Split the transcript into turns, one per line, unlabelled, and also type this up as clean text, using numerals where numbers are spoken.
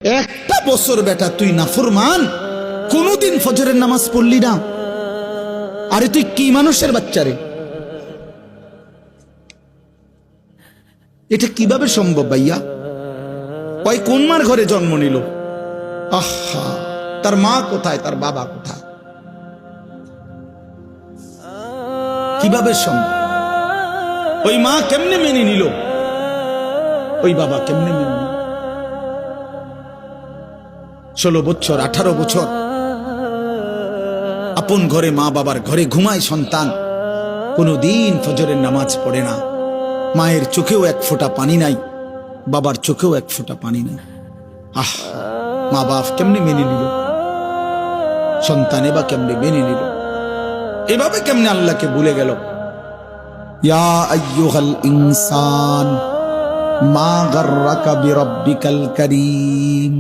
একটা বছর বেটা তুই নাফরমান, কোনদিন ফজরের নামাজ পড়লি না? আরে তুই কি মানুষের বাচ্চা রে? এটা কিভাবে সম্ভব ভাইয়া? ওই কোন মার ঘরে জন্ম নিল? আহা, তার মা কোথায়, তার বাবা কোথায়? কিভাবে সম্ভব? ওই মা কেমনে মেনে নিল, ওই বাবা কেমনে মেনে নিল? 16 বছর 18 বছর আপন ঘরে, মা বাবার ঘরে ঘুমায় সন্তান, কোনদিন ফজরের নামাজ পড়ে না। মায়ের চোখেও এক ফোঁটা পানি নাই, বাবার চোখেও এক ফোঁটা পানি নাই। আহ, মা বাপ কেমনে মেনে নিল? সন্তান এবার কেমনে মেনে নিল? এভাবে কেমনে আল্লাহকে ভুলে গেল? ইয়া আইয়ুহাল ইনসান মা গাররাকা বিরাব্বিকাল কারীম।